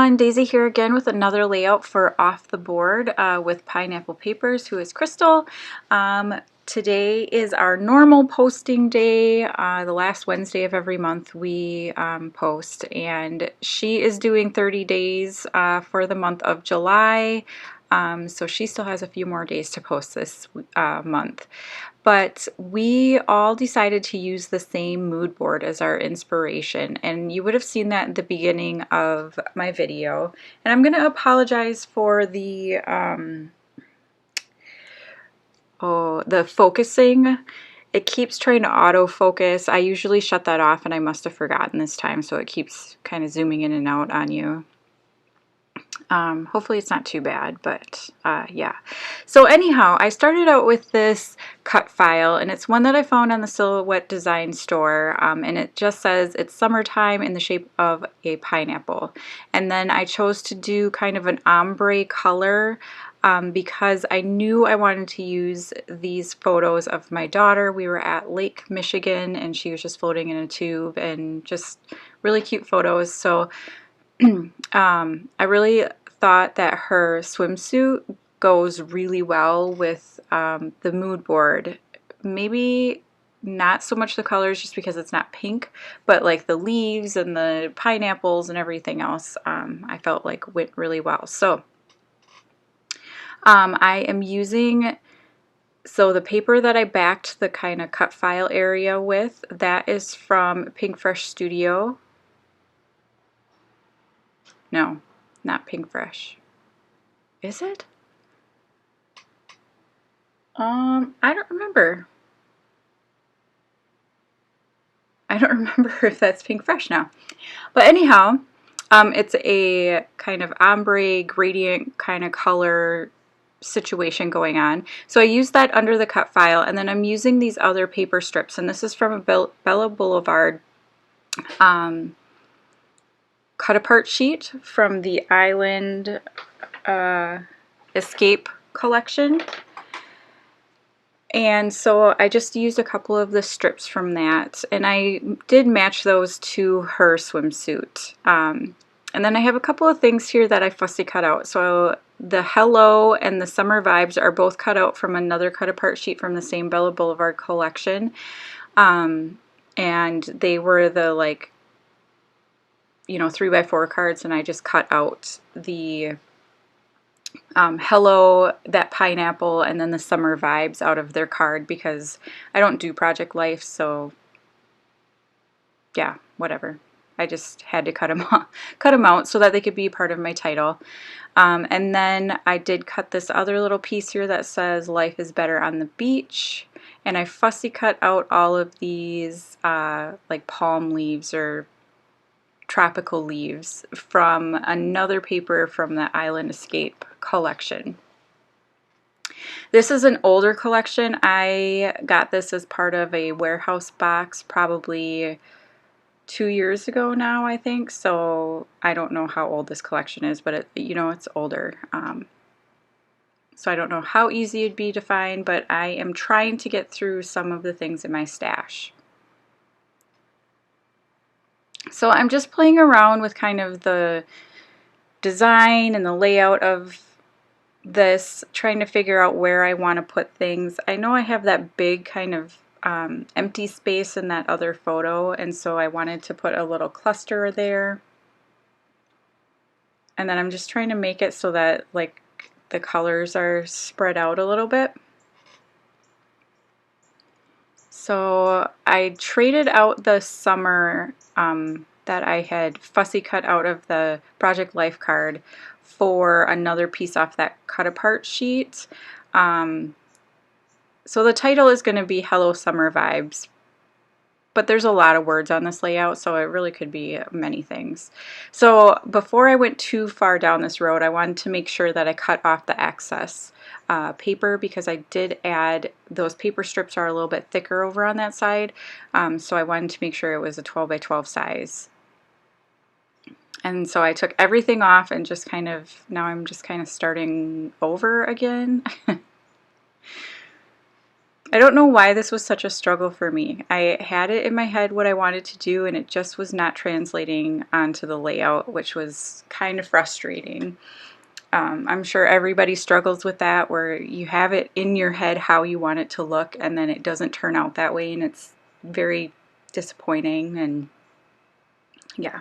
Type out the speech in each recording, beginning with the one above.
everyone, Daisy here again with another layout for Off the Board with Pineapple Papers, who is Crystal. Today is our normal posting day. The last Wednesday of every month we post, and she is doing 30 days for the month of July. So she still has a few more days to post this month. But we all decided to use the same mood board as our inspiration, and you would have seen that at the beginning of my video. And I'm going to apologize for the focusing. It keeps trying to autofocus. I usually shut that off, and I must have forgotten this time, so it keeps kind of zooming in and out on you. Hopefully it's not too bad, but yeah. So anyhow, I started out with this cut file, and it's one that I found on the Silhouette Design store, and it just says it's summertime in the shape of a pineapple. And then I chose to do kind of an ombre color because I knew I wanted to use these photos of my daughter. We were at Lake Michigan, and she was just floating in a tube, and just really cute photos. So I really thought that her swimsuit goes really well with the mood board. Maybe not so much the colors just because it's not pink, but like the leaves and the pineapples and everything else I felt like went really well. So I am using, so the paper that I backed the kind of cut file area with, that is from Pinkfresh Studio. No, not Pinkfresh. Is it? I don't remember. I don't remember if that's Pinkfresh now. But anyhow, it's a kind of ombre gradient kind of color situation going on. So I used that under the cut file, and then I'm using these other paper strips, and this is from a Bella Boulevard cut apart sheet from the Island Escape collection. And so I just used a couple of the strips from that, and I did match those to her swimsuit. And then I have a couple of things here that I fussy cut out. So the Hello and the Summer Vibes are both cut out from another cut apart sheet from the same Bella Boulevard collection. And they were the, like, you know, 3x4 cards, and I just cut out the Hello, that pineapple, and then the Summer Vibes out of their card because I don't do Project Life, so yeah, whatever. I just had to cut them out so that they could be part of my title. And then I did cut this other little piece here that says Life is Better on the Beach, and I fussy cut out all of these like palm leaves or tropical leaves from another paper from the Island Escape collection. This is an older collection. I got this as part of a warehouse box probably 2 years ago now, I think. So I don't know how old this collection is, but you know, it's older. So I don't know how easy it'd be to find, but I am trying to get through some of the things in my stash. So I'm just playing around with kind of the design and the layout of this, trying to figure out where I want to put things. I know I have that big kind of empty space in that other photo, and so I wanted to put a little cluster there. And then I'm just trying to make it so that, like, the colors are spread out a little bit. So I traded out the summer that I had fussy cut out of the Project Life card for another piece off that cut apart sheet. So the title is going to be Hello Summer Vibes, but there's a lot of words on this layout, so it really could be many things. So before I went too far down this road, I wanted to make sure that I cut off the excess paper, because I did add, those paper strips are a little bit thicker over on that side, so I wanted to make sure it was a 12x12 size. And so I took everything off and just kind of, now I'm just kind of starting over again. I don't know why this was such a struggle for me. I had it in my head what I wanted to do, and it just was not translating onto the layout, which was kind of frustrating. I'm sure everybody struggles with that, where you have it in your head how you want it to look, and then it doesn't turn out that way, and it's very disappointing. And yeah.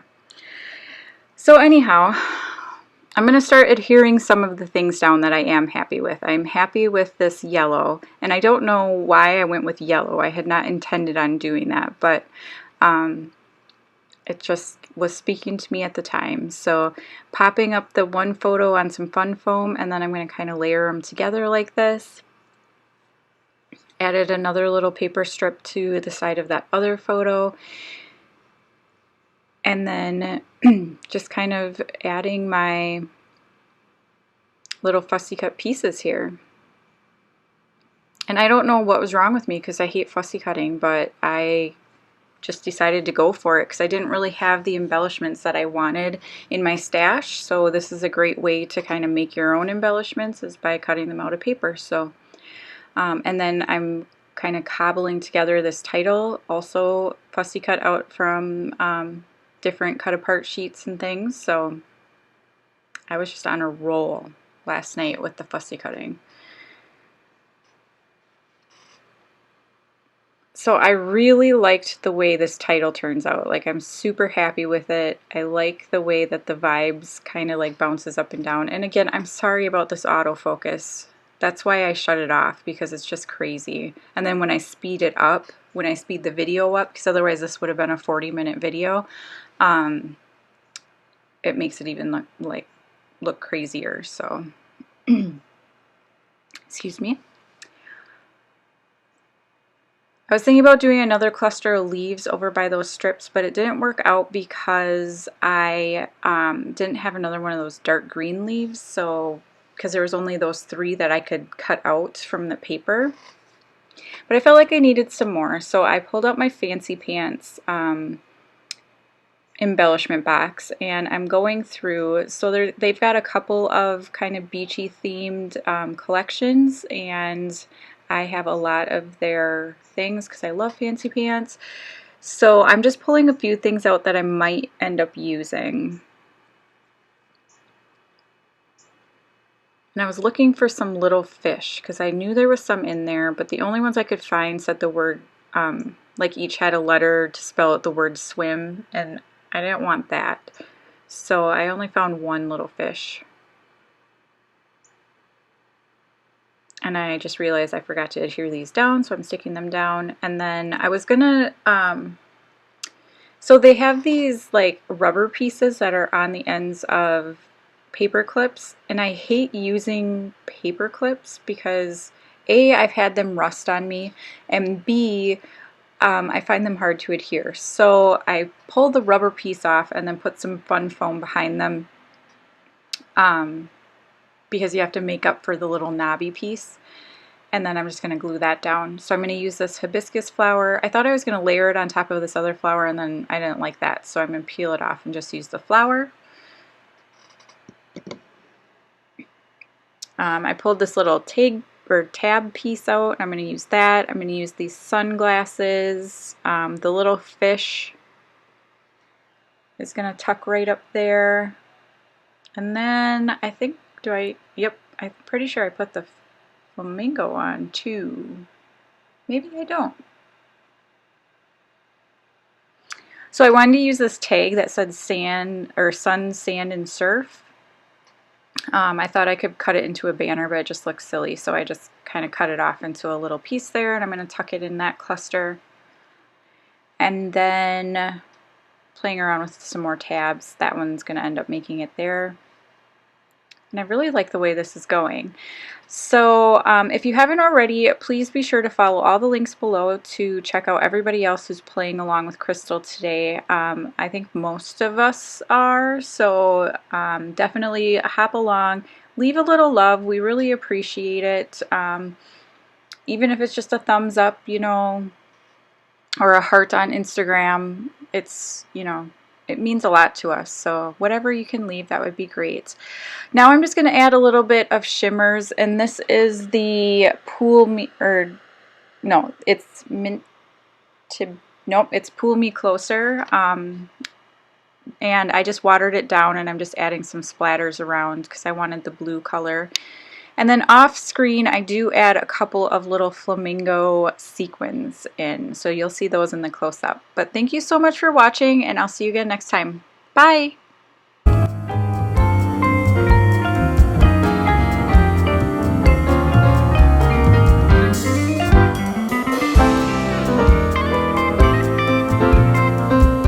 So anyhow, I'm going to start adhering some of the things down that I am happy with. I'm happy with this yellow, and I don't know why I went with yellow. I had not intended on doing that, but it just was speaking to me at the time. So popping up the one photo on some fun foam, and then I'm going to kind of layer them together like this. Added another little paper strip to the side of that other photo. And then just kind of adding my little fussy cut pieces here. And I don't know what was wrong with me because I hate fussy cutting, but I just decided to go for it because I didn't really have the embellishments that I wanted in my stash. So this is a great way to kind of make your own embellishments, is by cutting them out of paper. So, and then I'm kind of cobbling together this title, also fussy cut out from different cut apart sheets and things. So I was just on a roll last night with the fussy cutting. So I really liked the way this title turns out. Like, I'm super happy with it. I like the way that the vibes kind of like bounces up and down. And again, I'm sorry about this autofocus. That's why I shut it off, because it's just crazy. And then when I speed it up, when I speed the video up, because otherwise this would have been a 40-minute video, it makes it even look crazier. So excuse me. I was thinking about doing another cluster of leaves over by those strips, but it didn't work out because I didn't have another one of those dark green leaves. So because there was only those 3 that I could cut out from the paper. But I felt like I needed some more, so I pulled out my Fancy Pants embellishment box, and I'm going through. So they've got a couple of kind of beachy themed collections, and I have a lot of their things because I love Fancy Pants. So I'm just pulling a few things out that I might end up using. And I was looking for some little fish because I knew there was some in there, but the only ones I could find said the word, like each had a letter to spell out the word swim, and I didn't want that. So I only found one little fish. And I just realized I forgot to adhere these down, so I'm sticking them down. And then I was gonna, so they have these like rubber pieces that are on the ends of paper clips, and I hate using paper clips because A, I've had them rust on me, and B, I find them hard to adhere. So I pulled the rubber piece off and then put some fun foam behind them, because you have to make up for the little knobby piece. And then I'm just going to glue that down. So I'm going to use this hibiscus flower. I thought I was going to layer it on top of this other flower, and then I didn't like that, so I'm going to peel it off and just use the flower. I pulled this little tag or tab piece out. I'm going to use that. I'm going to use these sunglasses. The little fish is going to tuck right up there. And then I think, yep, I'm pretty sure I put the flamingo on too. Maybe I don't. So I wanted to use this tag that said sand or sun, sand, and surf. I thought I could cut it into a banner, but it just looks silly, so I just kind of cut it off into a little piece there, and I'm going to tuck it in that cluster. And then playing around with some more tabs, that one's going to end up making it there. And I really like the way this is going. So if you haven't already, please be sure to follow all the links below to check out everybody else who's playing along with Crystal today. I think most of us are, so definitely hop along. Leave a little love. We really appreciate it. Even if it's just a thumbs up, you know, or a heart on Instagram, it's, you know, it means a lot to us, so whatever you can leave, that would be great. Now I'm just going to add a little bit of shimmers, and this is the no, it's Mint to, nope, it's Pull Me Closer. And I just watered it down, and I'm just adding some splatters around because I wanted the blue color. And then off screen, I do add a couple of little flamingo sequins in, so you'll see those in the close-up. But thank you so much for watching, and I'll see you again next time. Bye!